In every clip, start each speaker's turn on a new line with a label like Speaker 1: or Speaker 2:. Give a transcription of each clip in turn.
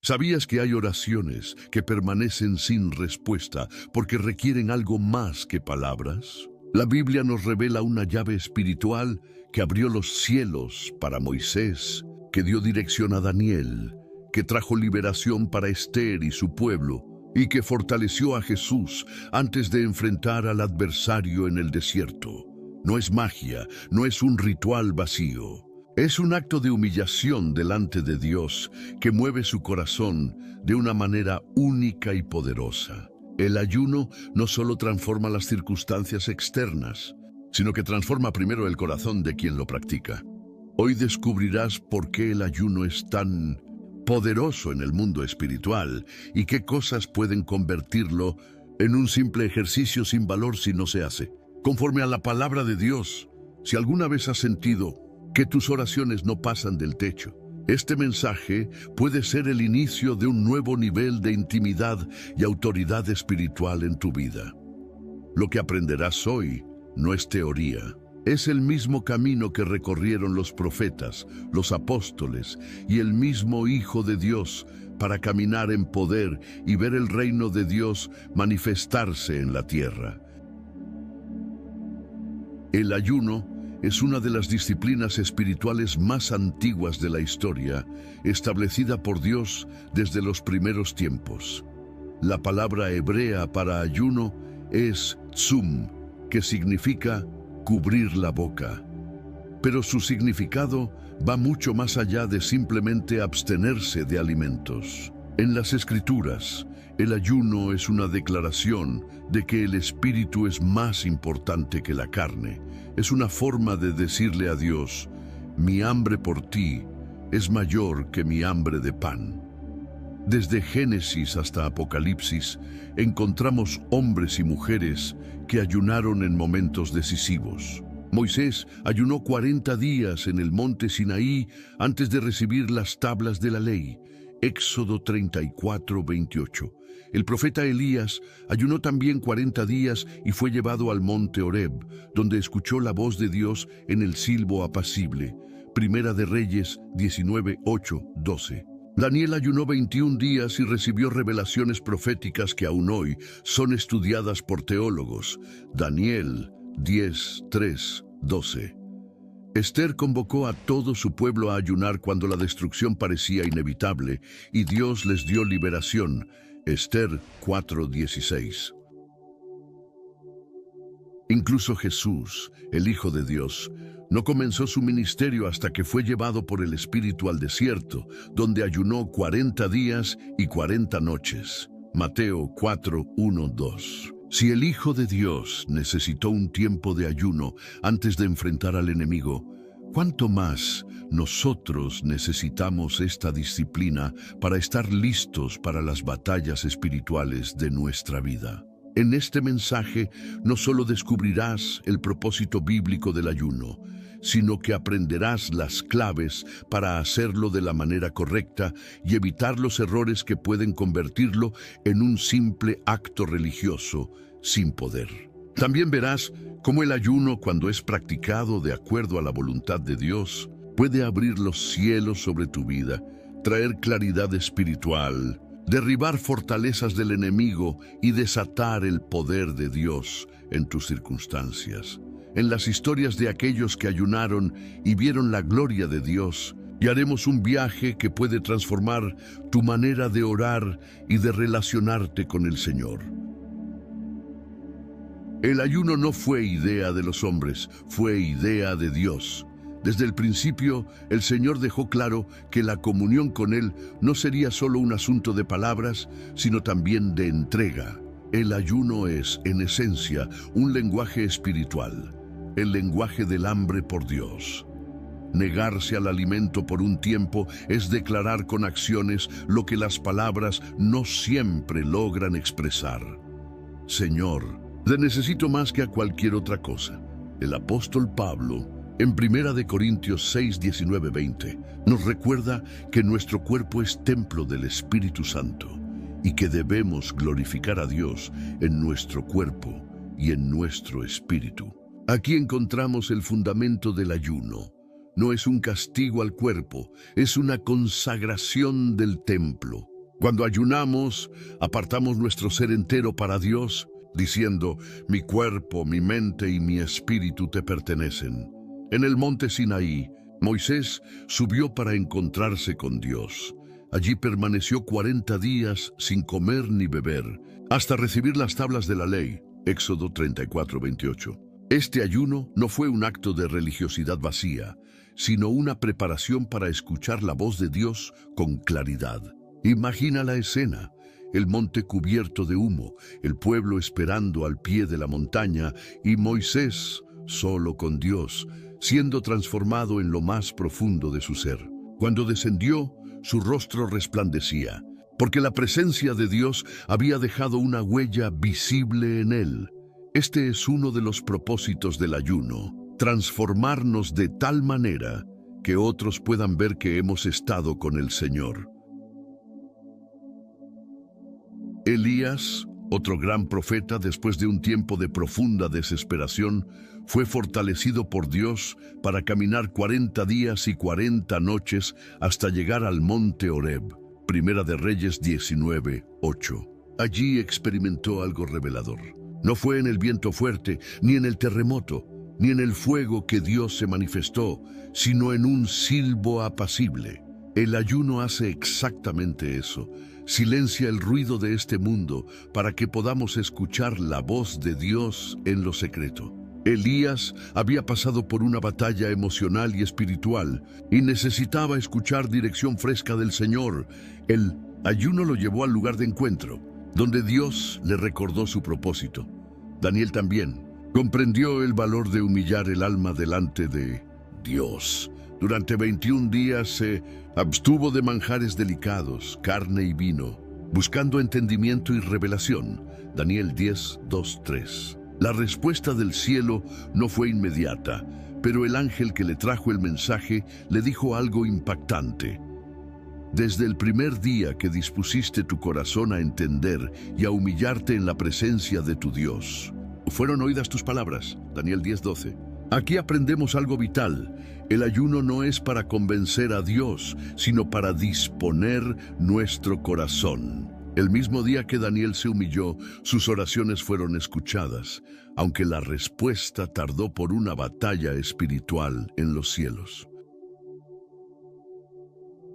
Speaker 1: ¿Sabías que hay oraciones que permanecen sin respuesta porque requieren algo más que palabras? La Biblia nos revela una llave espiritual que abrió los cielos para Moisés, que dio dirección a Daniel, que trajo liberación para Esther y su pueblo, y que fortaleció a Jesús antes de enfrentar al adversario en el desierto. No es magia, no es un ritual vacío. Es un acto de humillación delante de Dios que mueve su corazón de una manera única y poderosa. El ayuno no solo transforma las circunstancias externas, sino que transforma primero el corazón de quien lo practica. Hoy descubrirás por qué el ayuno es tan poderoso en el mundo espiritual y qué cosas pueden convertirlo en un simple ejercicio sin valor si no se hace. Conforme a la palabra de Dios, si alguna vez has sentido que tus oraciones no pasan del techo, este mensaje puede ser el inicio de un nuevo nivel de intimidad y autoridad espiritual en tu vida. Lo que aprenderás hoy no es teoría. Es el mismo camino que recorrieron los profetas, los apóstoles y el mismo Hijo de Dios para caminar en poder y ver el reino de Dios manifestarse en la tierra. El ayuno es una de las disciplinas espirituales más antiguas de la historia, establecida por Dios desde los primeros tiempos. La palabra hebrea para ayuno es tzum, que significa cubrir la boca. Pero su significado va mucho más allá de simplemente abstenerse de alimentos. En las Escrituras, el ayuno es una declaración de que el espíritu es más importante que la carne. Es una forma de decirle a Dios: mi hambre por ti es mayor que mi hambre de pan. Desde Génesis hasta Apocalipsis, encontramos hombres y mujeres que ayunaron en momentos decisivos. Moisés ayunó 40 días en el monte Sinaí antes de recibir las tablas de la ley. Éxodo 34:28. El profeta Elías ayunó también 40 días y fue llevado al monte Horeb, donde escuchó la voz de Dios en el silbo apacible. Primera de Reyes 19:8-12. Daniel ayunó 21 días y recibió revelaciones proféticas que aún hoy son estudiadas por teólogos. Daniel 10:3-12. Esther convocó a todo su pueblo a ayunar cuando la destrucción parecía inevitable y Dios les dio liberación. Esther 4:16. Incluso Jesús, el Hijo de Dios, no comenzó su ministerio hasta que fue llevado por el Espíritu al desierto, donde ayunó 40 días y 40 noches. Mateo 4:1-2. Si el Hijo de Dios necesitó un tiempo de ayuno antes de enfrentar al enemigo, ¿cuánto más nosotros necesitamos esta disciplina para estar listos para las batallas espirituales de nuestra vida? En este mensaje no solo descubrirás el propósito bíblico del ayuno, sino que aprenderás las claves para hacerlo de la manera correcta y evitar los errores que pueden convertirlo en un simple acto religioso sin poder. También verás cómo el ayuno, cuando es practicado de acuerdo a la voluntad de Dios, puede abrir los cielos sobre tu vida, traer claridad espiritual, derribar fortalezas del enemigo y desatar el poder de Dios en tus circunstancias. En las historias de aquellos que ayunaron y vieron la gloria de Dios, y haremos un viaje que puede transformar tu manera de orar y de relacionarte con el Señor. El ayuno no fue idea de los hombres, fue idea de Dios. Desde el principio, el Señor dejó claro que la comunión con Él no sería solo un asunto de palabras, sino también de entrega. El ayuno es, en esencia, un lenguaje espiritual, el lenguaje del hambre por Dios. Negarse al alimento por un tiempo es declarar con acciones lo que las palabras no siempre logran expresar. Señor, te necesito más que a cualquier otra cosa. El apóstol Pablo, en 1 Corintios 6:19-20, nos recuerda que nuestro cuerpo es templo del Espíritu Santo y que debemos glorificar a Dios en nuestro cuerpo y en nuestro espíritu. Aquí encontramos el fundamento del ayuno. no es un castigo al cuerpo, es una consagración del templo. Cuando ayunamos, apartamos nuestro ser entero para Dios, diciendo, mi cuerpo, mi mente y mi espíritu te pertenecen. En el monte Sinaí, Moisés subió para encontrarse con Dios. Allí permaneció 40 días sin comer ni beber, hasta recibir las tablas de la ley. Éxodo 34:28. Este ayuno no fue un acto de religiosidad vacía, sino una preparación para escuchar la voz de Dios con claridad. Imagina la escena: el monte cubierto de humo, el pueblo esperando al pie de la montaña y Moisés solo con Dios, siendo transformado en lo más profundo de su ser. Cuando descendió, su rostro resplandecía, porque la presencia de Dios había dejado una huella visible en él. Este es uno de los propósitos del ayuno: transformarnos de tal manera que otros puedan ver que hemos estado con el Señor. Elías, otro gran profeta, después de un tiempo de profunda desesperación, fue fortalecido por Dios para caminar 40 días y 40 noches hasta llegar al monte Horeb. Primera de Reyes 19:8. Allí experimentó algo revelador. No fue en el viento fuerte, ni en el terremoto, ni en el fuego que Dios se manifestó, sino en un silbo apacible. El ayuno hace exactamente eso. Silencia el ruido de este mundo para que podamos escuchar la voz de Dios en lo secreto. Elías había pasado por una batalla emocional y espiritual y necesitaba escuchar dirección fresca del Señor. El ayuno lo llevó al lugar de encuentro, donde Dios le recordó su propósito. Daniel también comprendió el valor de humillar el alma delante de Dios. Durante 21 días se abstuvo de manjares delicados, carne y vino, buscando entendimiento y revelación. Daniel 10:2-3. La respuesta del cielo no fue inmediata, pero el ángel que le trajo el mensaje le dijo algo impactante. Desde el primer día que dispusiste tu corazón a entender y a humillarte en la presencia de tu Dios, fueron oídas tus palabras. Daniel 10:12. Aquí aprendemos algo vital. El ayuno no es para convencer a Dios, sino para disponer nuestro corazón. El mismo día que Daniel se humilló, sus oraciones fueron escuchadas, aunque la respuesta tardó por una batalla espiritual en los cielos.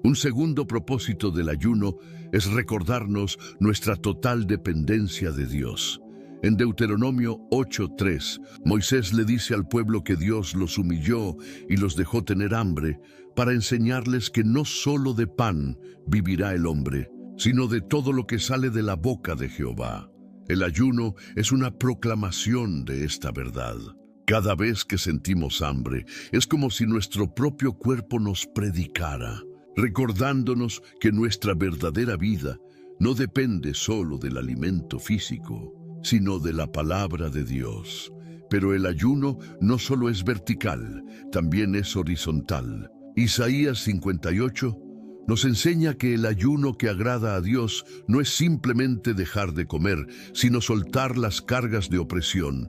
Speaker 1: Un segundo propósito del ayuno es recordarnos nuestra total dependencia de Dios. En Deuteronomio 8:3, Moisés le dice al pueblo que Dios los humilló y los dejó tener hambre para enseñarles que no solo de pan vivirá el hombre, sino de todo lo que sale de la boca de Jehová. El ayuno es una proclamación de esta verdad. Cada vez que sentimos hambre, es como si nuestro propio cuerpo nos predicara, recordándonos que nuestra verdadera vida no depende solo del alimento físico, sino de la palabra de Dios. Pero el ayuno no solo es vertical, también es horizontal. Isaías 58 nos enseña que el ayuno que agrada a Dios no es simplemente dejar de comer, sino soltar las cargas de opresión,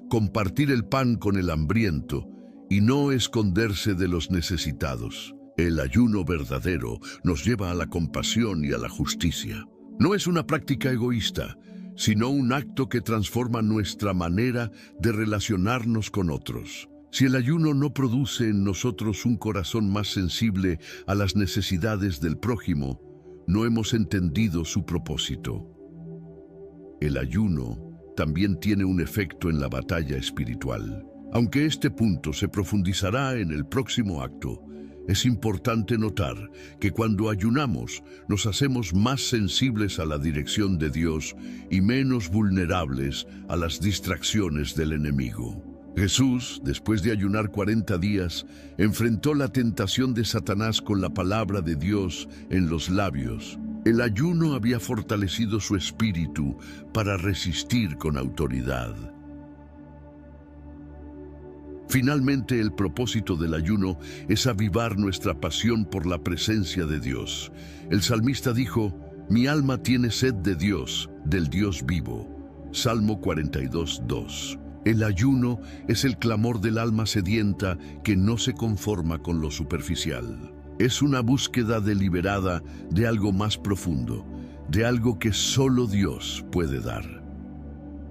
Speaker 1: compartir el pan con el hambriento y no esconderse de los necesitados. El ayuno verdadero nos lleva a la compasión y a la justicia. No es una práctica egoísta, sino un acto que transforma nuestra manera de relacionarnos con otros. Si el ayuno no produce en nosotros un corazón más sensible a las necesidades del prójimo, no hemos entendido su propósito. El ayuno también tiene un efecto en la batalla espiritual. Aunque este punto se profundizará en el próximo acto, es importante notar que cuando ayunamos nos hacemos más sensibles a la dirección de Dios y menos vulnerables a las distracciones del enemigo. Jesús, después de ayunar 40 días, enfrentó la tentación de Satanás con la palabra de Dios en los labios. El ayuno había fortalecido su espíritu para resistir con autoridad. Finalmente, el propósito del ayuno es avivar nuestra pasión por la presencia de Dios. El salmista dijo, «Mi alma tiene sed de Dios, del Dios vivo». Salmo 42:2. El ayuno es el clamor del alma sedienta que no se conforma con lo superficial. Es una búsqueda deliberada de algo más profundo, de algo que solo Dios puede dar.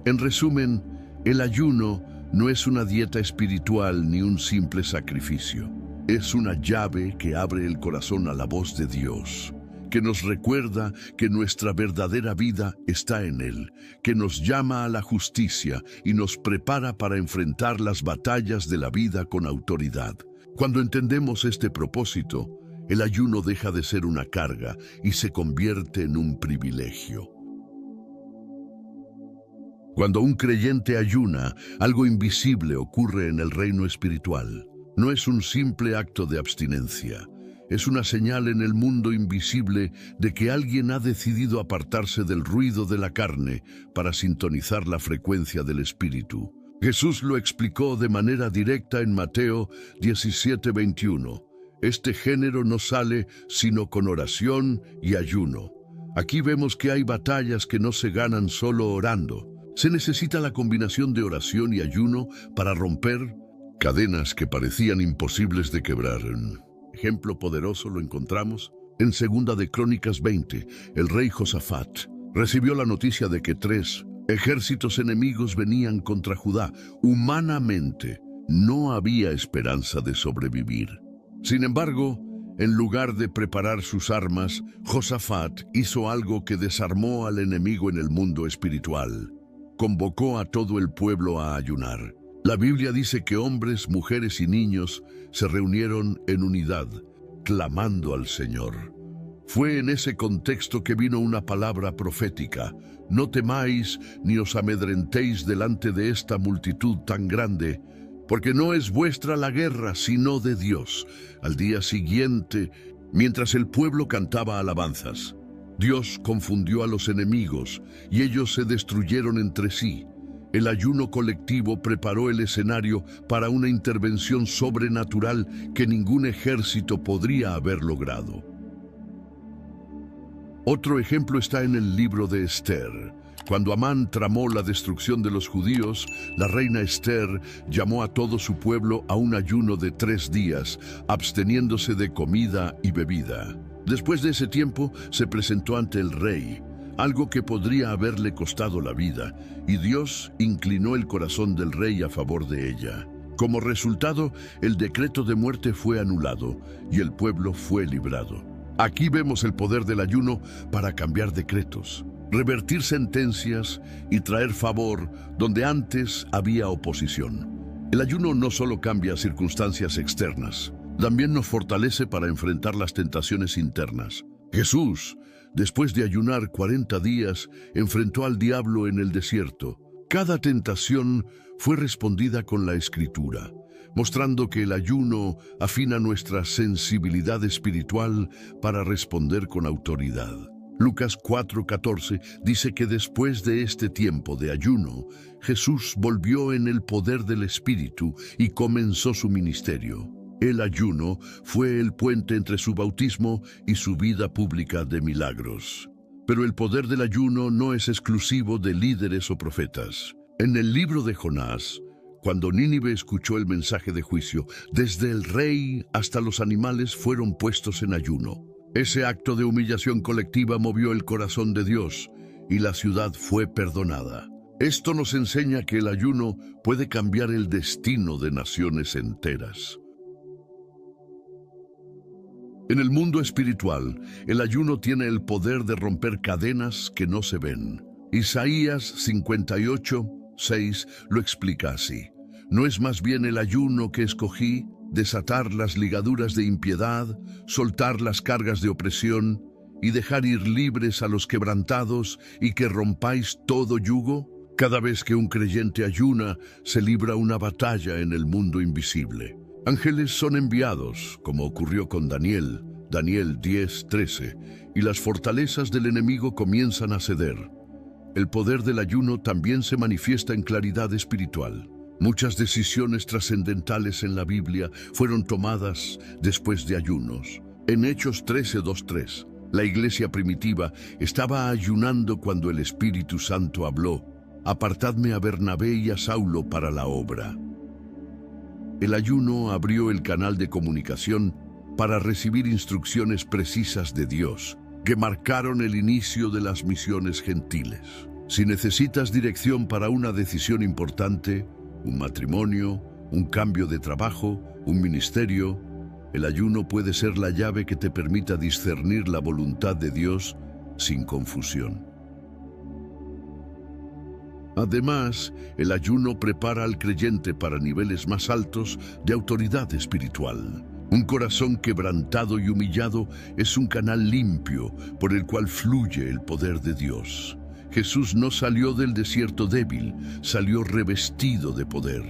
Speaker 1: En resumen, el ayuno no es una dieta espiritual ni un simple sacrificio. Es una llave que abre el corazón a la voz de Dios, que nos recuerda que nuestra verdadera vida está en Él, que nos llama a la justicia y nos prepara para enfrentar las batallas de la vida con autoridad. Cuando entendemos este propósito, el ayuno deja de ser una carga y se convierte en un privilegio. Cuando un creyente ayuna, algo invisible ocurre en el reino espiritual. No es un simple acto de abstinencia. Es una señal en el mundo invisible de que alguien ha decidido apartarse del ruido de la carne para sintonizar la frecuencia del espíritu. Jesús lo explicó de manera directa en Mateo 17:21. Este género no sale sino con oración y ayuno. Aquí vemos que hay batallas que no se ganan solo orando. Se necesita la combinación de oración y ayuno para romper cadenas que parecían imposibles de quebrar. Ejemplo poderoso lo encontramos en Segunda de Crónicas 20. El rey Josafat recibió la noticia de que 3 ejércitos enemigos venían contra Judá. Humanamente, no había esperanza de sobrevivir. Sin embargo, en lugar de preparar sus armas, Josafat hizo algo que desarmó al enemigo en el mundo espiritual. Convocó a todo el pueblo a ayunar. La Biblia dice que hombres, mujeres y niños se reunieron en unidad, clamando al Señor. Fue en ese contexto que vino una palabra profética: no temáis ni os amedrentéis delante de esta multitud tan grande, porque no es vuestra la guerra, sino de Dios. Al día siguiente, mientras el pueblo cantaba alabanzas, Dios confundió a los enemigos y ellos se destruyeron entre sí. El ayuno colectivo preparó el escenario para una intervención sobrenatural que ningún ejército podría haber logrado. Otro ejemplo está en el libro de Esther. Cuando Amán tramó la destrucción de los judíos, la reina Esther llamó a todo su pueblo a un ayuno de 3 días, absteniéndose de comida y bebida. Después de ese tiempo, se presentó ante el rey, algo que podría haberle costado la vida, y Dios inclinó el corazón del rey a favor de ella. Como resultado, el decreto de muerte fue anulado y el pueblo fue librado. Aquí vemos el poder del ayuno para cambiar decretos, revertir sentencias y traer favor donde antes había oposición. El ayuno no solo cambia circunstancias externas, también nos fortalece para enfrentar las tentaciones internas. Jesús, después de ayunar 40 días, enfrentó al diablo en el desierto. Cada tentación fue respondida con la Escritura, mostrando que el ayuno afina nuestra sensibilidad espiritual para responder con autoridad. Lucas 4:14 dice que después de este tiempo de ayuno, Jesús volvió en el poder del Espíritu y comenzó su ministerio. El ayuno fue el puente entre su bautismo y su vida pública de milagros. Pero el poder del ayuno no es exclusivo de líderes o profetas. En el libro de Jonás, cuando Nínive escuchó el mensaje de juicio, desde el rey hasta los animales fueron puestos en ayuno. Ese acto de humillación colectiva movió el corazón de Dios y la ciudad fue perdonada. Esto nos enseña que el ayuno puede cambiar el destino de naciones enteras. En el mundo espiritual, el ayuno tiene el poder de romper cadenas que no se ven. Isaías 58:6 lo explica así: ¿no es más bien el ayuno que escogí, desatar las ligaduras de impiedad, soltar las cargas de opresión y dejar ir libres a los quebrantados y que rompáis todo yugo? Cada vez que un creyente ayuna, se libra una batalla en el mundo invisible. Ángeles son enviados, como ocurrió con Daniel, Daniel 10:13, y las fortalezas del enemigo comienzan a ceder. El poder del ayuno también se manifiesta en claridad espiritual. Muchas decisiones trascendentales en la Biblia fueron tomadas después de ayunos. En Hechos 13:2-3, la iglesia primitiva estaba ayunando cuando el Espíritu Santo habló. apartadme a Bernabé y a Saulo para la obra. El ayuno abrió el canal de comunicación para recibir instrucciones precisas de Dios, que marcaron el inicio de las misiones gentiles. Si necesitas dirección para una decisión importante, un matrimonio, un cambio de trabajo, un ministerio, el ayuno puede ser la llave que te permita discernir la voluntad de Dios sin confusión. Además, el ayuno prepara al creyente para niveles más altos de autoridad espiritual. Un corazón quebrantado y humillado es un canal limpio por el cual fluye el poder de Dios. Jesús no salió del desierto débil, salió revestido de poder.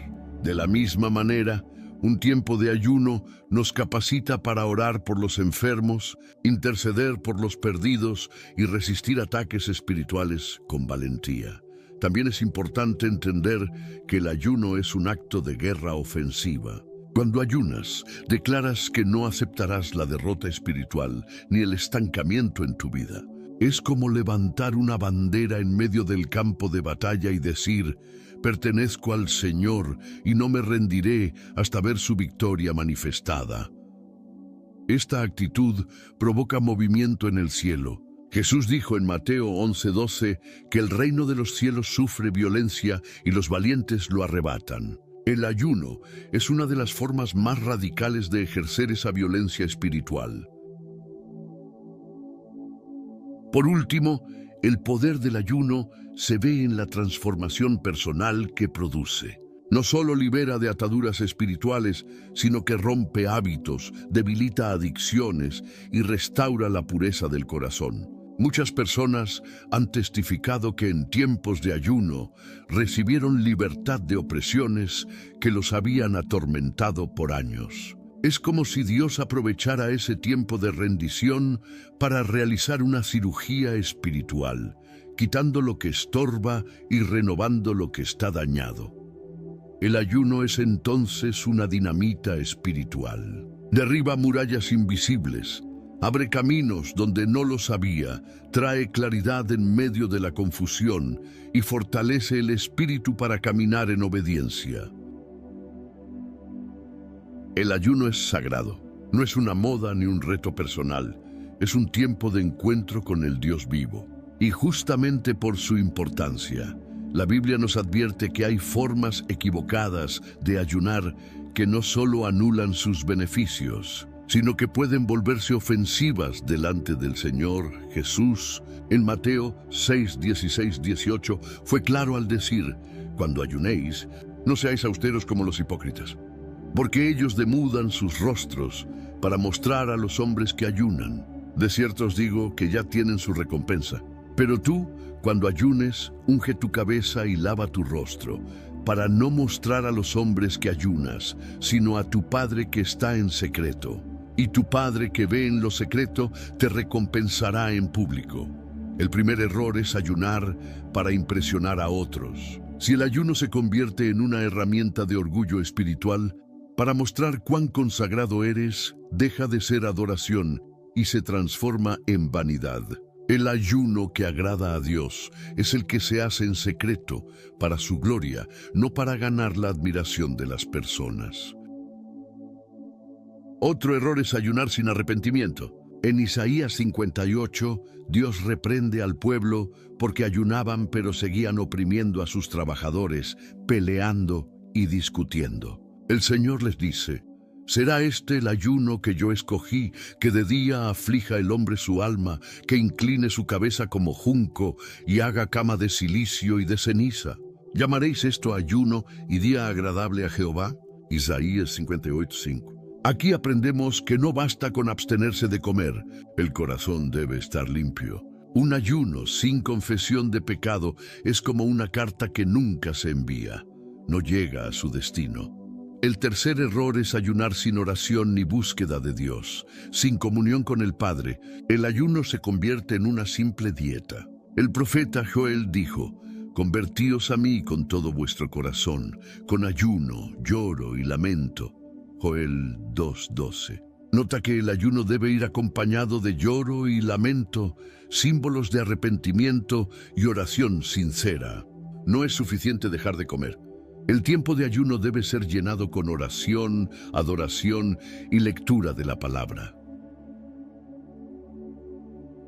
Speaker 1: De la misma manera, un tiempo de ayuno nos capacita para orar por los enfermos, interceder por los perdidos y resistir ataques espirituales con valentía. También es importante entender que el ayuno es un acto de guerra ofensiva. Cuando ayunas, declaras que no aceptarás la derrota espiritual ni el estancamiento en tu vida. Es como levantar una bandera en medio del campo de batalla y decir: pertenezco al Señor y no me rendiré hasta ver su victoria manifestada. Esta actitud provoca movimiento en el cielo. Jesús dijo en Mateo 11:12 que el reino de los cielos sufre violencia y los valientes lo arrebatan. El ayuno es una de las formas más radicales de ejercer esa violencia espiritual. Por último, el poder del ayuno se ve en la transformación personal que produce. No solo libera de ataduras espirituales, sino que rompe hábitos, debilita adicciones y restaura la pureza del corazón. Muchas personas han testificado que en tiempos de ayuno recibieron libertad de opresiones que los habían atormentado por años. Es como si Dios aprovechara ese tiempo de rendición para realizar una cirugía espiritual, quitando lo que estorba y renovando lo que está dañado. El ayuno es entonces una dinamita espiritual. Derriba murallas invisibles, abre caminos donde no los había, trae claridad en medio de la confusión y fortalece el espíritu para caminar en obediencia. El ayuno es sagrado, no es una moda ni un reto personal, es un tiempo de encuentro con el Dios vivo. Y justamente por su importancia, la Biblia nos advierte que hay formas equivocadas de ayunar que no solo anulan sus beneficios, sino que pueden volverse ofensivas delante del Señor Jesús. En Mateo 6, 16, 18 fue claro al decir: cuando ayunéis, no seáis austeros como los hipócritas, porque ellos demudan sus rostros para mostrar a los hombres que ayunan. De cierto os digo que ya tienen su recompensa. Pero tú, cuando ayunes, unge tu cabeza y lava tu rostro, para no mostrar a los hombres que ayunas, sino a tu Padre que está en secreto. Y tu Padre que ve en lo secreto te recompensará en público. El primer error es ayunar para impresionar a otros. Si el ayuno se convierte en una herramienta de orgullo espiritual, para mostrar cuán consagrado eres, deja de ser adoración y se transforma en vanidad. El ayuno que agrada a Dios es el que se hace en secreto para su gloria, no para ganar la admiración de las personas. Otro error es ayunar sin arrepentimiento. En Isaías 58, Dios reprende al pueblo porque ayunaban pero seguían oprimiendo a sus trabajadores, peleando y discutiendo. El Señor les dice: ¿será este el ayuno que yo escogí, que de día aflija el hombre su alma, que incline su cabeza como junco y haga cama de cilicio y de ceniza? ¿Llamaréis esto ayuno y día agradable a Jehová? Isaías 58:5. Aquí aprendemos que no basta con abstenerse de comer, el corazón debe estar limpio. Un ayuno sin confesión de pecado es como una carta que nunca se envía, no llega a su destino. El tercer error es ayunar sin oración ni búsqueda de Dios, sin comunión con el Padre. El ayuno se convierte en una simple dieta. El profeta Joel dijo: convertíos a mí con todo vuestro corazón, con ayuno, lloro y lamento. Joel 2:12. Nota que el ayuno debe ir acompañado de lloro y lamento, símbolos de arrepentimiento y oración sincera. No es suficiente dejar de comer. El tiempo de ayuno debe ser llenado con oración, adoración y lectura de la palabra.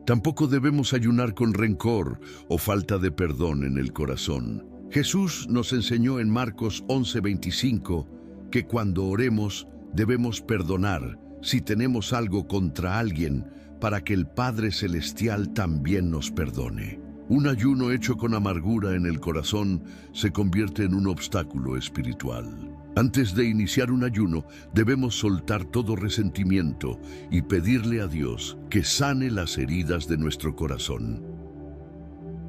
Speaker 1: Tampoco debemos ayunar con rencor o falta de perdón en el corazón. Jesús nos enseñó en Marcos 11:25 que cuando oremos debemos perdonar si tenemos algo contra alguien para que el Padre Celestial también nos perdone. Un ayuno hecho con amargura en el corazón se convierte en un obstáculo espiritual. Antes de iniciar un ayuno, debemos soltar todo resentimiento y pedirle a Dios que sane las heridas de nuestro corazón.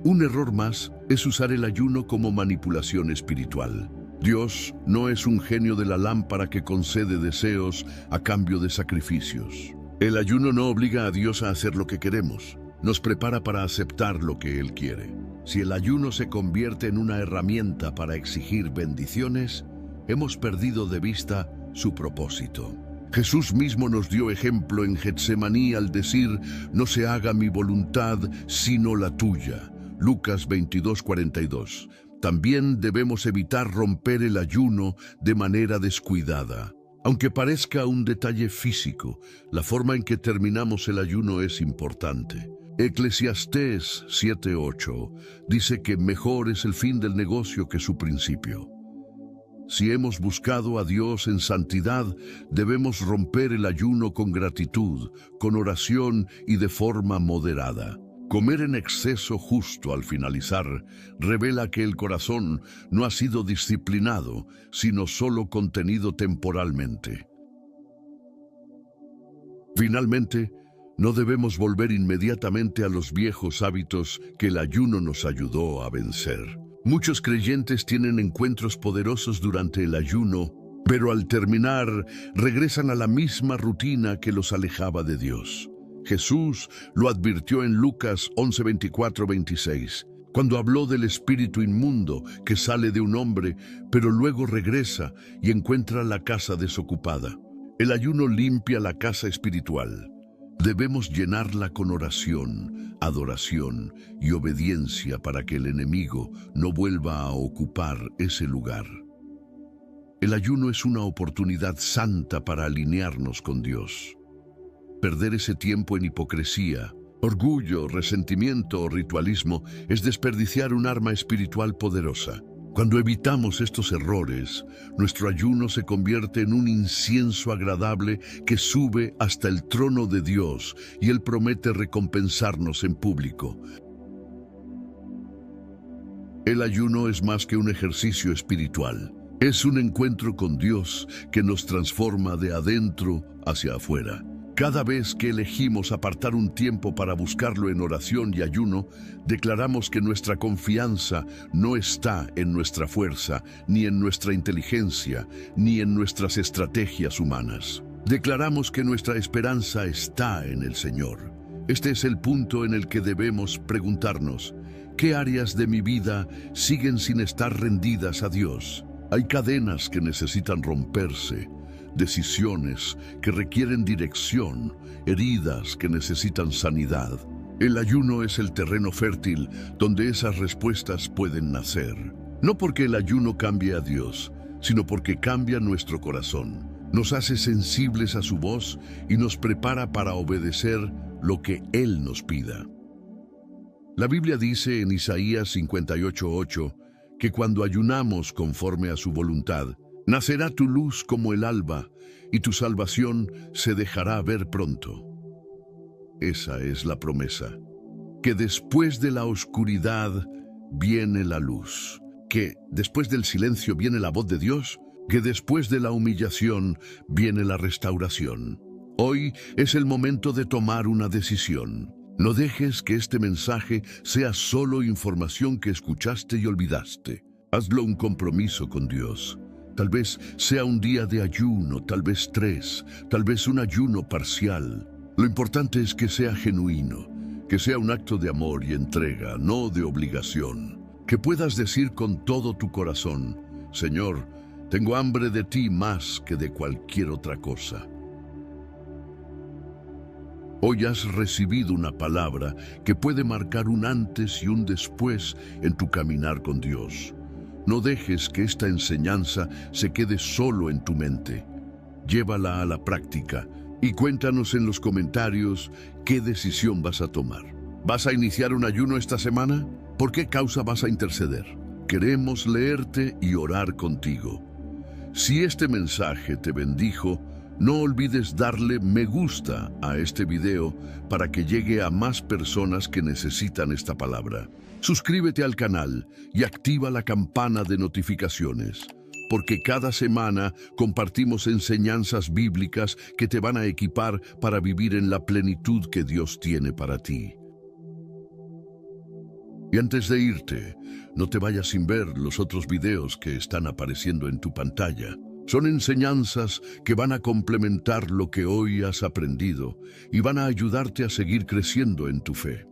Speaker 1: Un error más es usar el ayuno como manipulación espiritual. Dios no es un genio de la lámpara que concede deseos a cambio de sacrificios. El ayuno no obliga a Dios a hacer lo que queremos. Nos prepara para aceptar lo que Él quiere. Si el ayuno se convierte en una herramienta para exigir bendiciones, hemos perdido de vista su propósito. Jesús mismo nos dio ejemplo en Getsemaní al decir: no se haga mi voluntad sino la tuya. Lucas 22:42. También debemos evitar romper el ayuno de manera descuidada. Aunque parezca un detalle físico, la forma en que terminamos el ayuno es importante. Eclesiastés 7:8 dice que mejor es el fin del negocio que su principio. Si hemos buscado a Dios en santidad, debemos romper el ayuno con gratitud, con oración y de forma moderada. Comer en exceso justo al finalizar revela que el corazón no ha sido disciplinado, sino solo contenido temporalmente. Finalmente, no debemos volver inmediatamente a los viejos hábitos que el ayuno nos ayudó a vencer. Muchos creyentes tienen encuentros poderosos durante el ayuno, pero al terminar regresan a la misma rutina que los alejaba de Dios. Jesús lo advirtió en Lucas 11:24-26, cuando habló del espíritu inmundo que sale de un hombre, pero luego regresa y encuentra la casa desocupada. El ayuno limpia la casa espiritual. Debemos llenarla con oración, adoración y obediencia para que el enemigo no vuelva a ocupar ese lugar. El ayuno es una oportunidad santa para alinearnos con Dios. Perder ese tiempo en hipocresía, orgullo, resentimiento o ritualismo es desperdiciar un arma espiritual poderosa. Cuando evitamos estos errores, nuestro ayuno se convierte en un incienso agradable que sube hasta el trono de Dios y Él promete recompensarnos en público. El ayuno es más que un ejercicio espiritual. Es un encuentro con Dios que nos transforma de adentro hacia afuera. Cada vez que elegimos apartar un tiempo para buscarlo en oración y ayuno, declaramos que nuestra confianza no está en nuestra fuerza, ni en nuestra inteligencia, ni en nuestras estrategias humanas. Declaramos que nuestra esperanza está en el Señor. Este es el punto en el que debemos preguntarnos: ¿qué áreas de mi vida siguen sin estar rendidas a Dios? Hay cadenas que necesitan romperse, decisiones que requieren dirección, heridas que necesitan sanidad. El ayuno es el terreno fértil donde esas respuestas pueden nacer. No porque el ayuno cambie a Dios, sino porque cambia nuestro corazón. Nos hace sensibles a su voz y nos prepara para obedecer lo que Él nos pida. La Biblia dice en Isaías 58:8 que cuando ayunamos conforme a su voluntad, nacerá tu luz como el alba, y tu salvación se dejará ver pronto. Esa es la promesa, que después de la oscuridad viene la luz, que después del silencio viene la voz de Dios, que después de la humillación viene la restauración. Hoy es el momento de tomar una decisión. No dejes que este mensaje sea solo información que escuchaste y olvidaste. Hazlo un compromiso con Dios. Tal vez sea un día de ayuno, tal vez 3, tal vez un ayuno parcial. Lo importante es que sea genuino, que sea un acto de amor y entrega, no de obligación. Que puedas decir con todo tu corazón: Señor, tengo hambre de ti más que de cualquier otra cosa. Hoy has recibido una palabra que puede marcar un antes y un después en tu caminar con Dios. No dejes que esta enseñanza se quede solo en tu mente. Llévala a la práctica y cuéntanos en los comentarios qué decisión vas a tomar. ¿Vas a iniciar un ayuno esta semana? ¿Por qué causa vas a interceder? Queremos leerte y orar contigo. Si este mensaje te bendijo, no olvides darle me gusta a este video para que llegue a más personas que necesitan esta palabra. Suscríbete al canal y activa la campana de notificaciones, porque cada semana compartimos enseñanzas bíblicas que te van a equipar para vivir en la plenitud que Dios tiene para ti. Y antes de irte, no te vayas sin ver los otros videos que están apareciendo en tu pantalla. Son enseñanzas que van a complementar lo que hoy has aprendido y van a ayudarte a seguir creciendo en tu fe.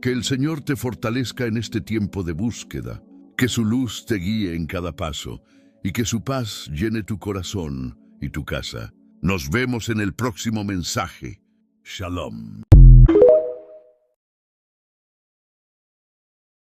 Speaker 1: Que el Señor te fortalezca en este tiempo de búsqueda, que su luz te guíe en cada paso y que su paz llene tu corazón y tu casa. Nos vemos en el próximo mensaje. Shalom.